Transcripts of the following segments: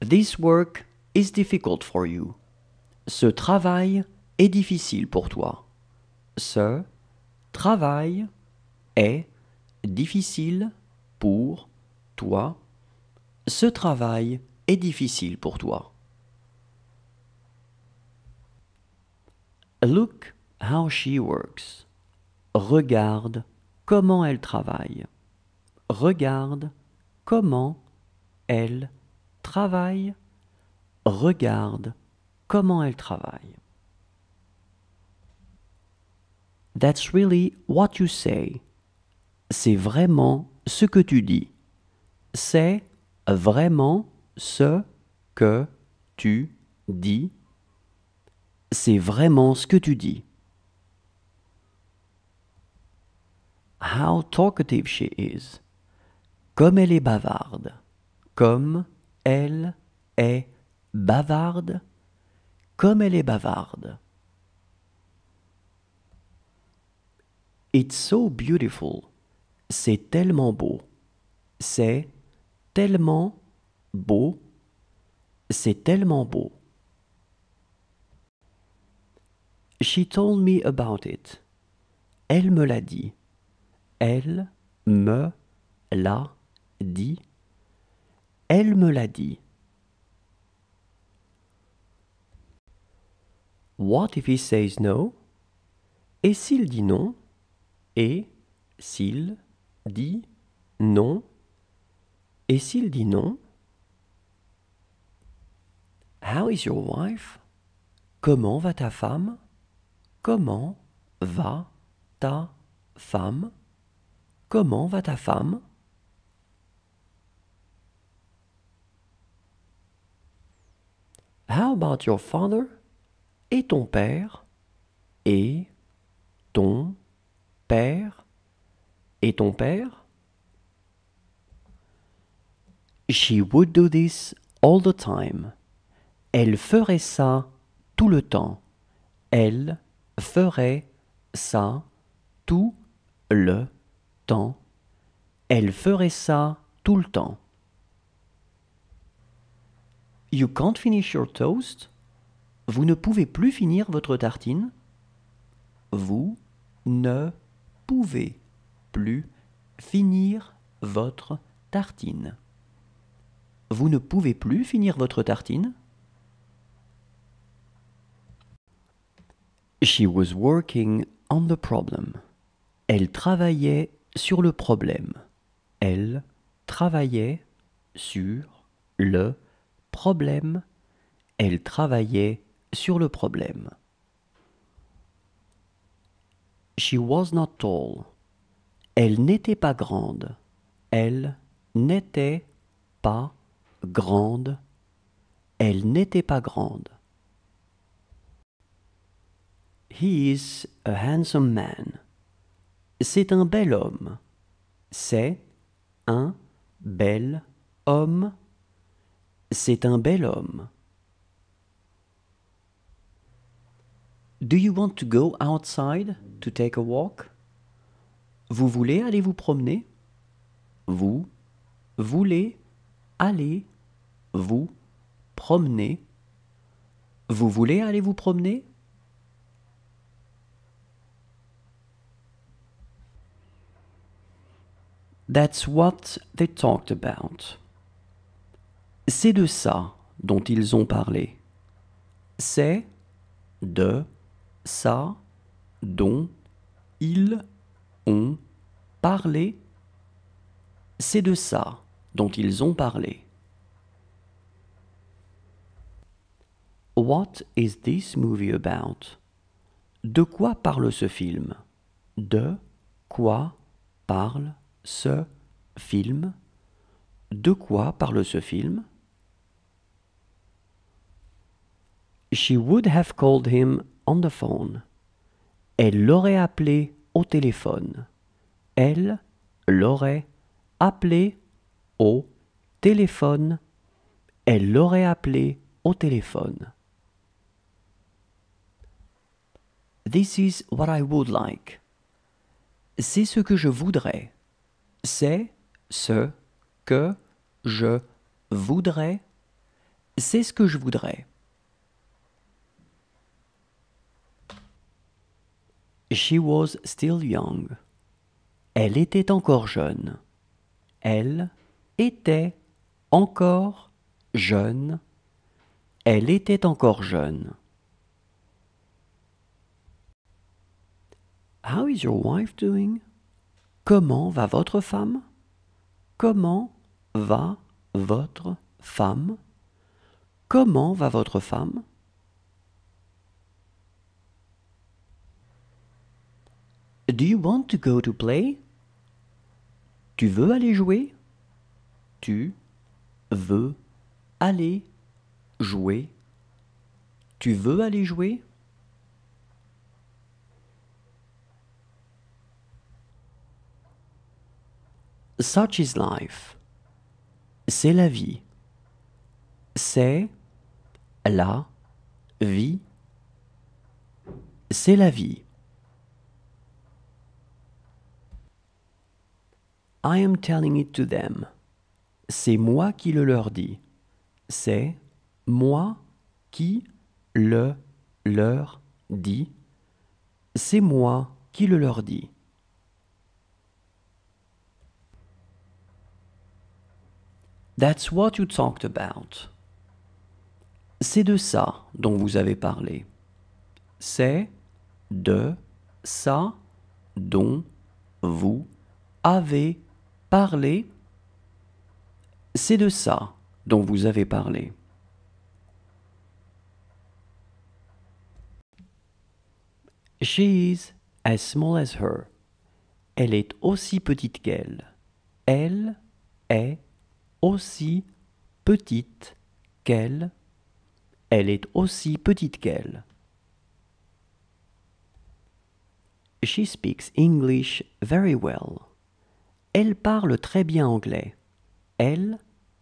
This work is difficult for you. Ce travail est difficile pour toi. Ce travail est difficile pour toi. Ce travail est difficile pour toi. Look how she works. Regarde comment elle travaille. Regarde comment elle travaille. Regarde comment elle travaille. That's really what you say. C'est vraiment ce que tu dis. C'est vraiment ce que tu dis. C'est vraiment ce que tu dis. How talkative she is. Comme elle est bavarde. Comme elle est bavarde. Comme elle est bavarde. It's so beautiful. C'est tellement beau. C'est tellement beau. C'est tellement beau. She told me about it. Elle me l'a dit. Elle me l'a dit. Elle me l'a dit. What if he says no? Et s'il dit non? Et s'il dit non? Et s'il dit non? How is your wife? Comment va ta femme? Comment va ta femme? Comment va ta femme? How about your father? Et ton père? Et ton père? Et ton père? She would do this all the time. Elle ferait ça tout le temps. Elle ferait ça tout le temps. Elle ferait ça tout le temps. You can't finish your toast? Vous ne pouvez plus finir votre tartine? Vous ne pouvez plus finir votre tartine. Vous ne pouvez plus finir votre tartine? She was working on the problem. Elle travaillait sur le problème. Elle travaillait sur le problème. Elle travaillait sur le problème. She was not tall. Elle n'était pas grande. Elle n'était pas grande. Elle n'était pas grande. He is a handsome man. C'est un bel homme. C'est un bel homme. C'est un bel homme. Do you want to go outside to take a walk? Vous voulez aller vous promener? Vous voulez aller vous promener? Vous voulez aller vous promener? That's what they talked about. C'est de ça dont ils ont parlé. C'est de ça dont ils ont parlé. C'est de ça dont ils ont parlé. What is this movie about? De quoi parle ce film? De quoi parle ce film? De quoi parle ce film? She would have called him on the phone. Elle l'aurait appelé au téléphone. Elle l'aurait appelé au téléphone. Elle l'aurait appelé au téléphone. This is what I would like. C'est ce que je voudrais. C'est ce que je voudrais. C'est ce que je voudrais. She was still young. Elle était encore jeune. Elle était encore jeune. Elle était encore jeune. How is your wife doing? Comment va votre femme? Comment va votre femme? Comment va votre femme? Do you want to go to play? Tu veux aller jouer? Tu veux aller jouer? Tu veux aller jouer? Such is life. C'est la vie. C'est la vie. C'est la vie. I am telling it to them. C'est moi qui le leur dis. C'est moi qui le leur dis. C'est moi qui le leur dis. That's what you talked about. C'est de ça dont vous avez parlé. C'est de ça dont vous avez parlé. C'est de ça dont vous avez parlé. She is as small as her. Elle est aussi petite qu'elle. Elle est aussi petite qu'elle. Elle est aussi petite qu'elle. She speaks English very well. Elle parle très bien anglais. Elle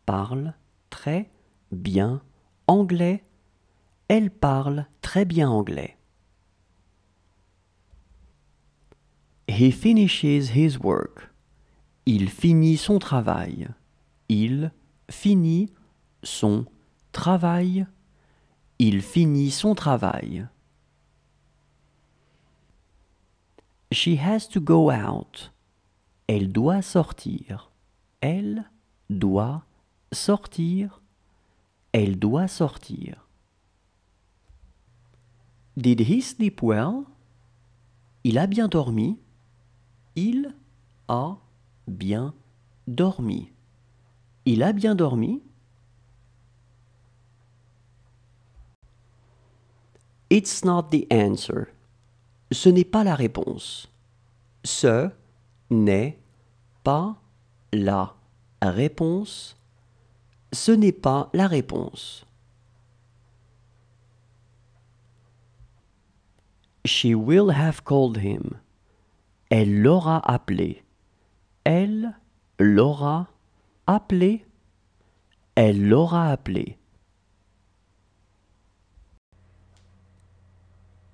parle très bien anglais. Elle parle très bien anglais. He finishes his work. Il finit son travail. Il finit son travail. Il finit son travail. She has to go out. Elle doit sortir. Elle doit sortir. Elle doit sortir. Did he sleep well? Il a bien dormi. Il a bien dormi. Il a bien dormi. It's not the answer. Ce n'est pas la réponse. Ce n'est pas la réponse. Ce n'est pas la réponse. She will have called him. Elle l'aura appelé. Elle l'aura appelé. Elle l'aura appelé.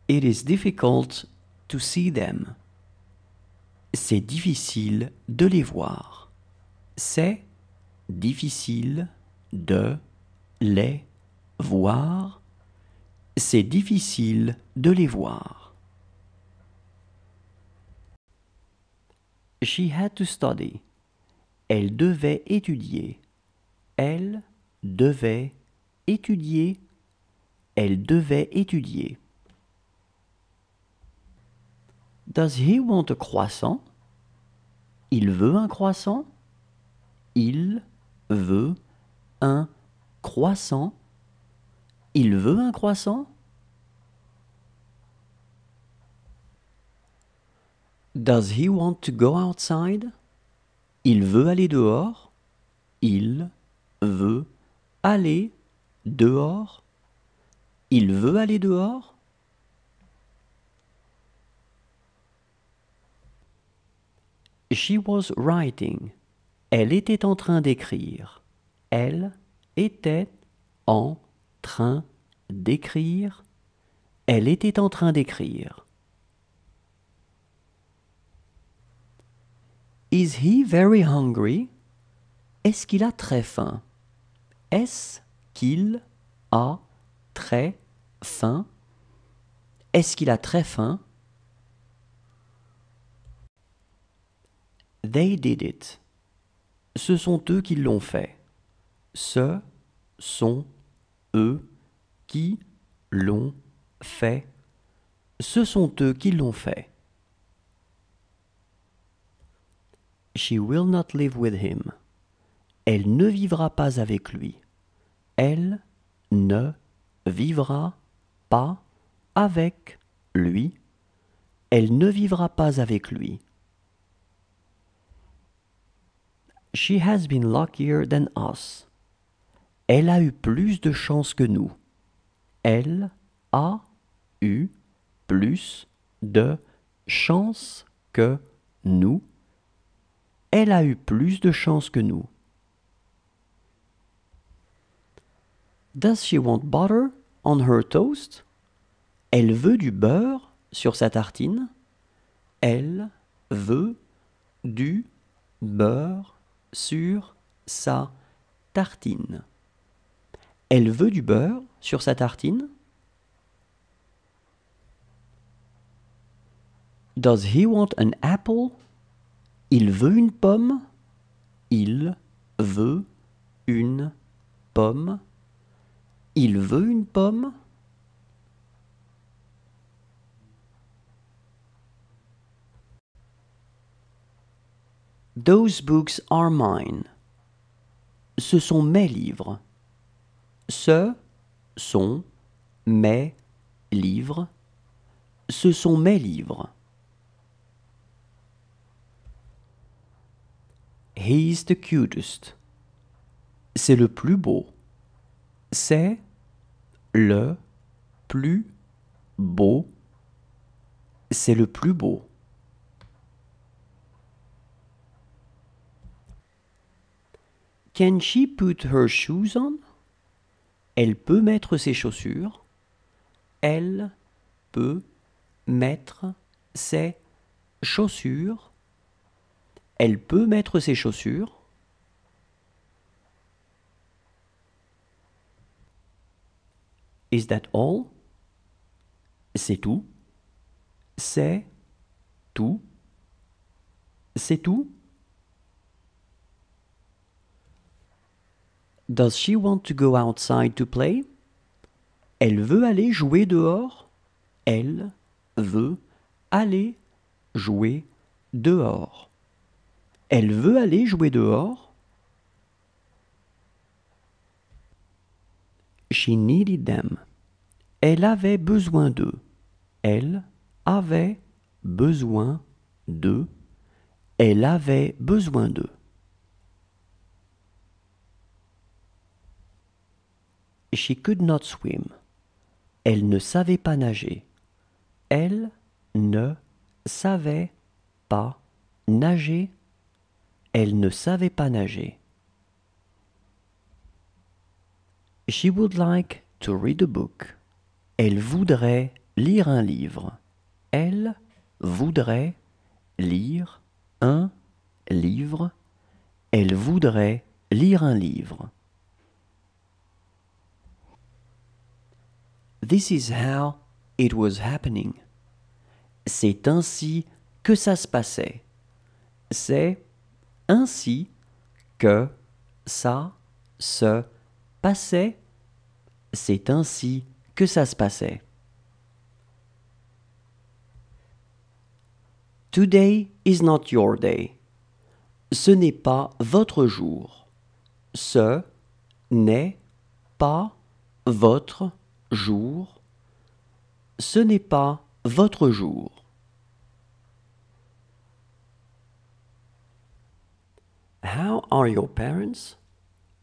It is difficult to see them. C'est difficile de les voir. C'est difficile de les voir. C'est difficile de les voir. She had to study. Elle devait étudier. Elle devait étudier. Elle devait étudier. Does he want a croissant? Il veut un croissant? Il veut un croissant? Il veut un croissant? Does he want to go outside? Il veut aller dehors? Il veut aller dehors? Il veut aller dehors? She was writing. Elle était en train d'écrire. Elle était en train d'écrire. Elle était en train d'écrire. Is he very hungry? Est-ce qu'il a très faim? Est-ce qu'il a très faim. Est-ce qu'il a très faim? They did it. Ce sont eux qui l'ont fait. Ce sont eux qui l'ont fait. Ce sont eux qui l'ont fait. She will not live with him. Elle ne vivra pas avec lui. Elle ne vivra pas avec lui. Elle ne vivra pas avec lui. She has been luckier than us. Elle a eu plus de chance que nous. Elle a eu plus de chance que nous. Elle a eu plus de chance que nous. Does she want butter on her toast? Elle veut du beurre sur sa tartine. Elle veut du beurre sur sa tartine. Elle veut du beurre sur sa tartine. Does he want an apple? Il veut une pomme. Il veut une pomme. Il veut une pomme. Those books are mine. Ce sont mes livres. Ce sont mes livres. Ce sont mes livres. He's the cutest. C'est le plus beau. C'est le plus beau. C'est le plus beau. Can she put her shoes on? Elle peut mettre ses chaussures. Elle peut mettre ses chaussures. Elle peut mettre ses chaussures. Is that all? C'est tout. C'est tout. C'est tout. Does she want to go outside to play? Elle veut aller jouer dehors. Elle veut aller jouer dehors. Elle veut aller jouer dehors. She needed them. Elle avait besoin d'eux. Elle avait besoin d'eux. Elle avait besoin d'eux. She could not swim. Elle ne savait pas nager. Elle ne savait pas nager. Elle ne savait pas nager. She would like to read a book. Elle voudrait lire un livre. Elle voudrait lire un livre. Elle voudrait lire un livre. This is how it was happening. C'est ainsi que ça se passait. C'est ainsi que ça se passait. C'est ainsi que ça se passait. Today is not your day. Ce n'est pas votre jour. Ce n'est pas votre jour. Ce n'est pas votre jour. How are your parents?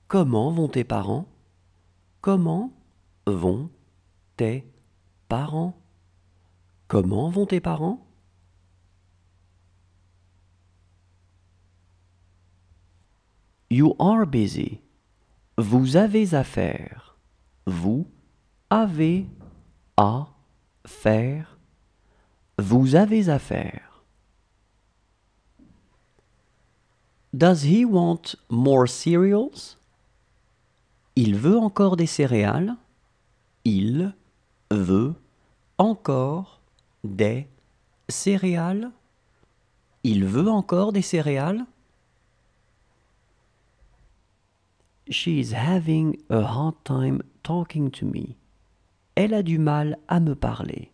Comment vont tes parents? Comment vont tes parents? Comment vont tes parents? You are busy. Vous avez à faire. Vous avez à faire. Vous avez à faire. Does he want more cereals? Il veut encore des céréales. Il veut encore des céréales. Il veut encore des céréales. She is having a hard time talking to me. Elle a du mal à me parler.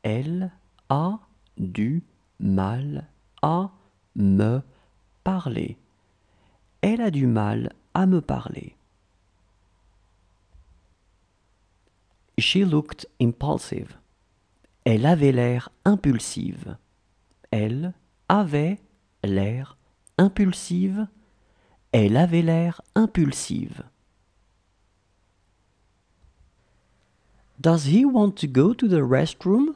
Elle a du mal à me parler. Elle a du mal à me parler. She looked impulsive. Elle avait l'air impulsive. Elle avait l'air impulsive. Elle avait l'air impulsive. Does he want to go to the restroom?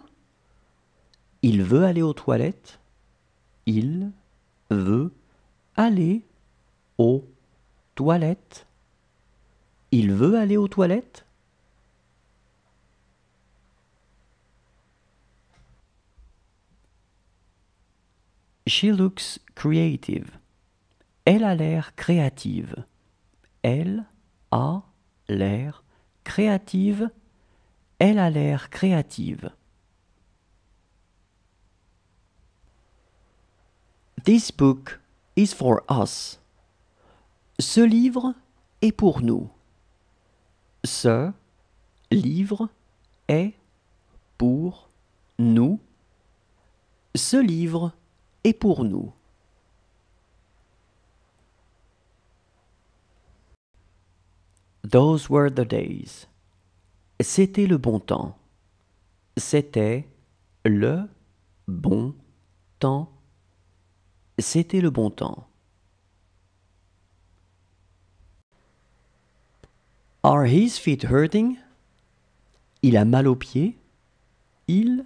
Il veut aller aux toilettes. Il veut aller aux toilettes. Il veut aller aux toilettes. She looks creative. Elle a l'air créative. Elle a l'air créative. Elle a l'air créative. This book is for us. Ce livre est pour nous. Ce livre est pour nous. Ce livre est pour nous. Those were the days. C'était le bon temps. C'était le bon temps. C'était le bon temps. Are his feet hurting? Il a mal aux pieds. Il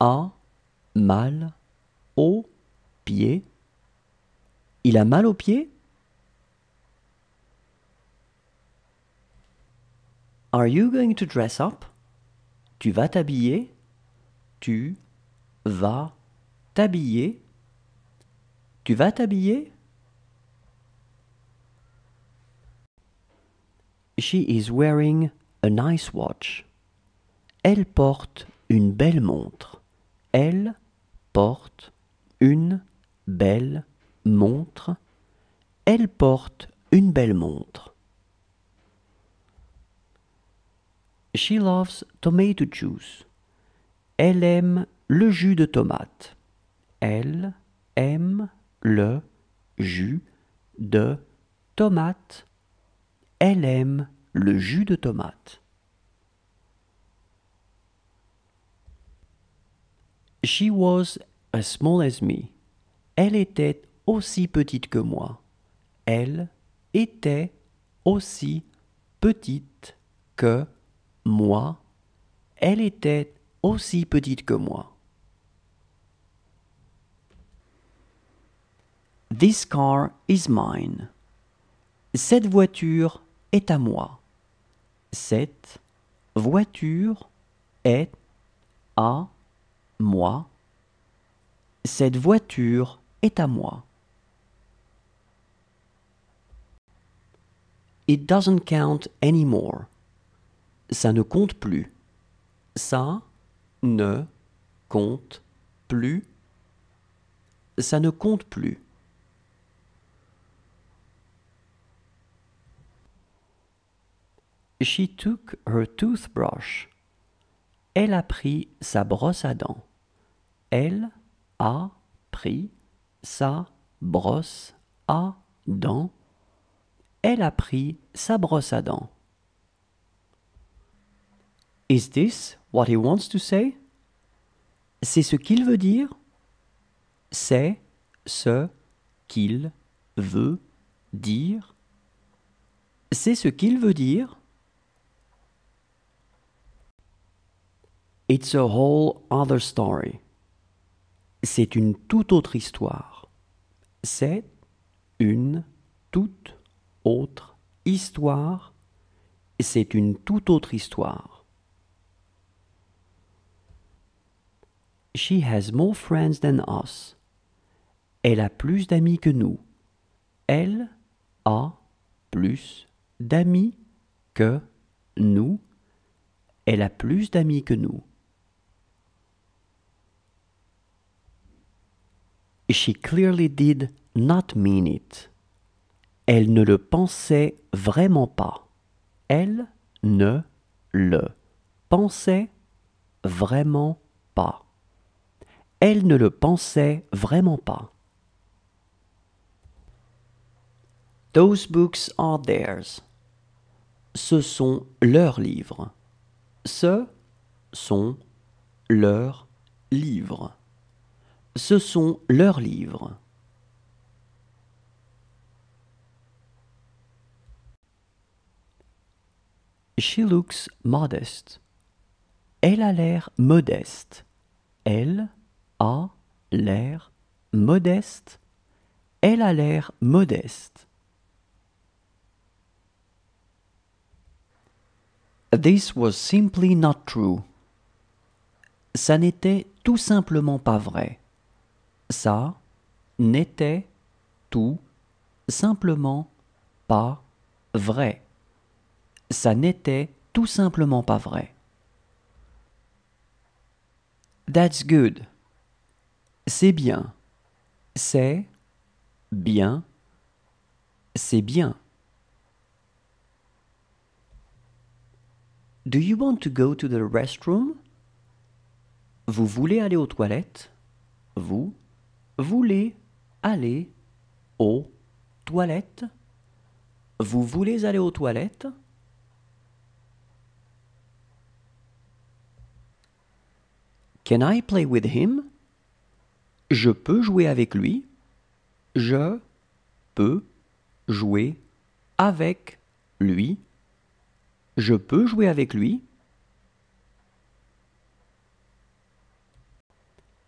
a mal aux pieds. Il a mal aux pieds? Are you going to dress up? Tu vas t'habiller? Tu vas t'habiller? Tu vas t'habiller? She is wearing a nice watch. Elle porte une belle montre. Elle porte une belle montre. Elle porte une belle montre. She loves tomato juice. Elle aime le jus de tomate. Elle aime le jus de tomate. Elle aime le jus de tomate. She was as small as me. Elle était aussi petite que moi. Elle était aussi petite que moi. Elle était aussi petite que moi. This car is mine. Cette voiture est à moi. Cette voiture est à moi. Cette voiture est à moi. It doesn't count anymore. Ça ne compte plus. Ça ne compte plus. Ça ne compte plus. She took her toothbrush. Elle a pris sa brosse à dents. Elle a pris sa brosse à dents. Elle a pris sa brosse à dents. Is this what he wants to say? C'est ce qu'il veut dire? C'est ce qu'il veut dire? C'est ce qu'il veut dire? It's a whole other story. C'est une toute autre histoire. C'est une toute autre histoire. C'est une toute autre histoire. She has more friends than us. Elle a plus d'amis que nous. Elle a plus d'amis que nous. Elle a plus d'amis que nous. She clearly did not mean it. Elle ne le pensait vraiment pas. Elle ne le pensait vraiment pas. Elle ne le pensait vraiment pas. Those books are theirs. Ce sont leurs livres. Ce sont leurs livres. Ce sont leurs livres. She looks modest. Elle a l'air modeste. Elle a l'air modeste. Elle a l'air modeste. This was simply not true. Ça n'était tout simplement pas vrai. Ça n'était tout simplement pas vrai. Ça n'était tout simplement pas vrai. That's good. C'est bien. C'est bien. C'est bien. Do you want to go to the restroom? Vous voulez aller aux toilettes? Vous voulez aller aux toilettes? Vous voulez aller aux toilettes? Can I play with him? Je peux jouer avec lui? Je peux jouer avec lui? Je peux jouer avec lui?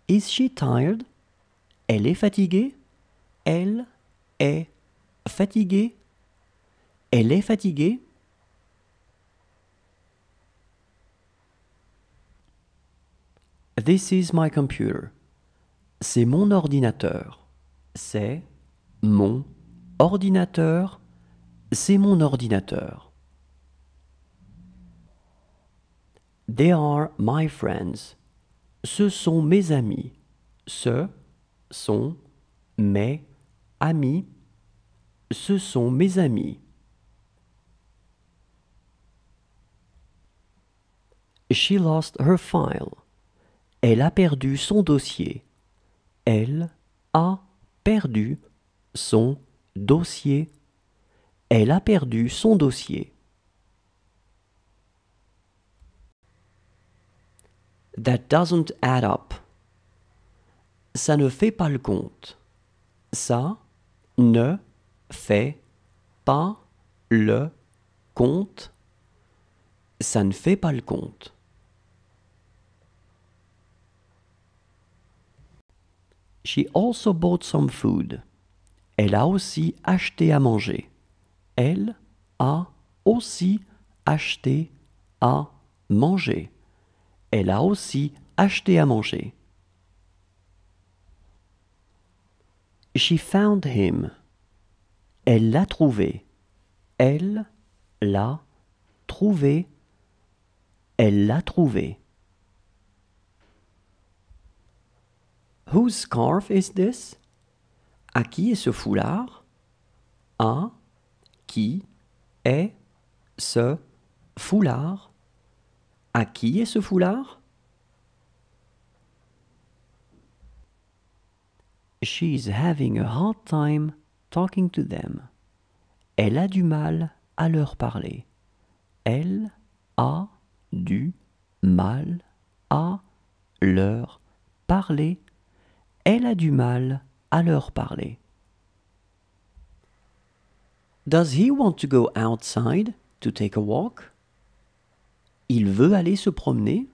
Is she tired? Elle est fatiguée? Elle est fatiguée? Elle est fatiguée? This is my computer. C'est mon ordinateur. C'est mon ordinateur. C'est mon ordinateur. They are my friends. Ce sont mes amis. Ce sont mes amis. Ce sont mes amis. She lost her file. Elle a perdu son dossier. Elle a perdu son dossier. Elle a perdu son dossier. That doesn't add up. Ça ne fait pas le compte. Ça ne fait pas le compte. Ça ne fait pas le compte. She also bought some food. Elle a aussi acheté à manger. Elle a aussi acheté à manger. Elle a aussi acheté à manger. She found him. Elle l'a trouvé. Elle l'a trouvé. Elle l'a trouvé. Whose scarf is this? À qui est ce foulard? À qui est ce foulard? À qui est ce foulard? She's having a hard time talking to them. Elle a du mal à leur parler. Elle a du mal à leur parler. Elle a du mal à leur parler. Does he want to go outside to take a walk? Il veut aller se promener.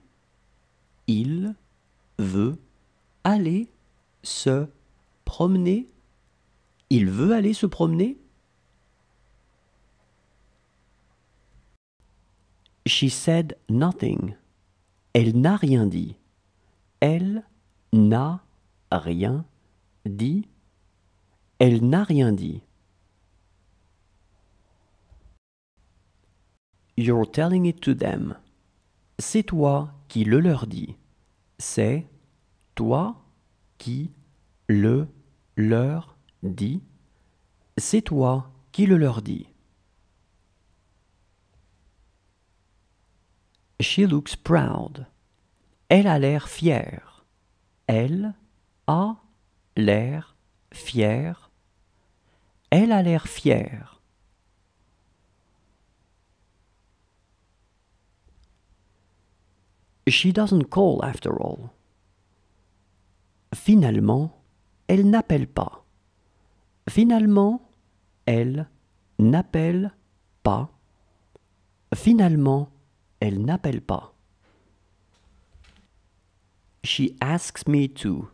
Il veut aller se promener. Il veut aller se promener. She said nothing. Elle n'a rien dit. Elle n'a rien dit. Elle n'a rien dit. You're telling it to them. c'est toi qui le leur dis. C'est toi qui le leur dis. C'est toi qui le leur dis. She looks proud. Elle a l'air fière. Elle a l'air fière. Elle a l'air fière. She doesn't call after all. Finalement, elle n'appelle pas. Finalement, elle n'appelle pas. Finalement, elle n'appelle pas. She asks me to.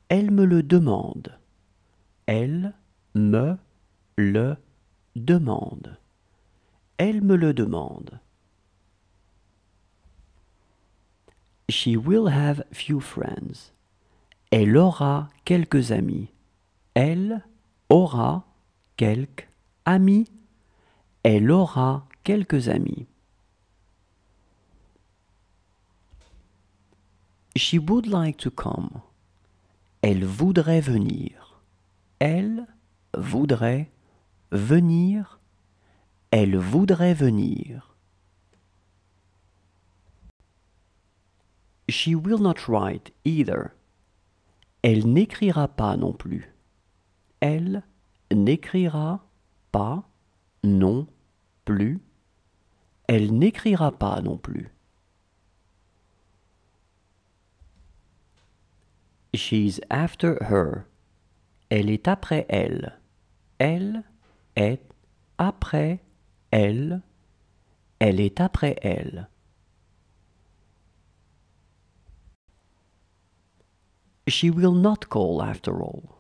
Elle me le demande. Elle me le demande. Elle me le demande. She will have few friends. Elle aura quelques amis. Elle aura quelques amis. Elle aura quelques amis. She would like to come. Elle voudrait venir. Elle voudrait venir. Elle voudrait venir. She will not write either. Elle n'écrira pas non plus. Elle n'écrira pas non plus. Elle n'écrira pas non plus. She's after her. Elle est après elle. Elle est après elle. Elle est après elle. She will not call after all.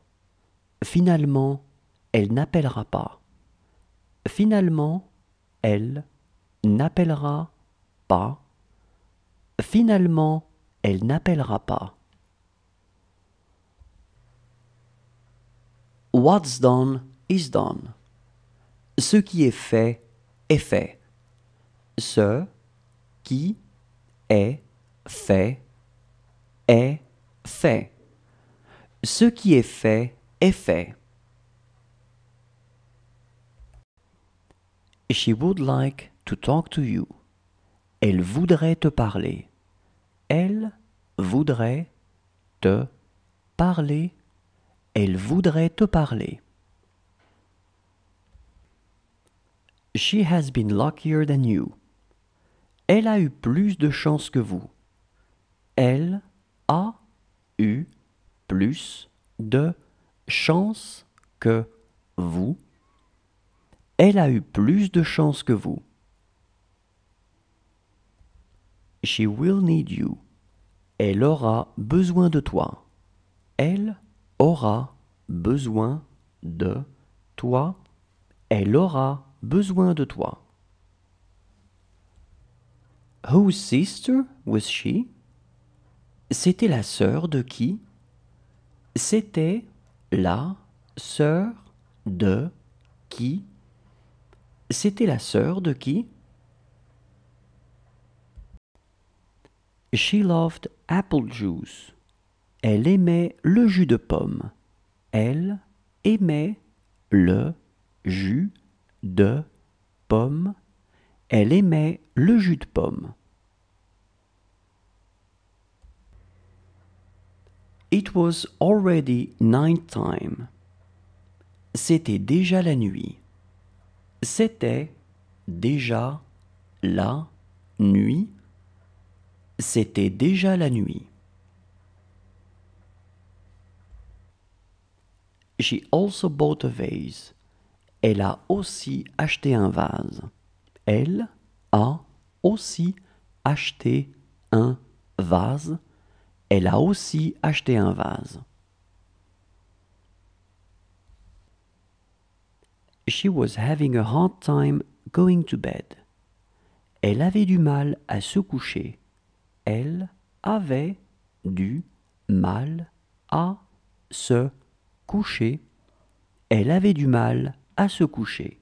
Finalement, elle n'appellera pas. Finalement, elle n'appellera pas. Finalement, elle n'appellera pas. What's done is done. Ce qui est fait est fait. Ce qui est fait est fait. Ce qui est fait est fait. She would like to talk to you. Elle voudrait te parler. Elle voudrait te parler. Elle voudrait te parler. She has been luckier than you. Elle a eu plus de chance que vous. Elle a eu plus de chance que vous. Elle a eu plus de chance que vous. She will need you. Elle aura besoin de toi. Elle aura besoin de toi. Elle aura besoin de toi. Whose sister was she? C'était la sœur de qui? C'était la sœur de qui? C'était la sœur de qui? She loved apple juice. Elle aimait le jus de pomme. Elle aimait le jus de pomme. Elle aimait le jus de pomme. It was already night time. C'était déjà la nuit. C'était déjà la nuit. C'était déjà la nuit. She also bought a vase. Elle a aussi acheté un vase. Elle a aussi acheté un vase. Elle a aussi acheté un vase. She was having a hard time going to bed. Elle avait du mal à se coucher. Elle avait du mal à se coucher. Elle avait du mal à se coucher.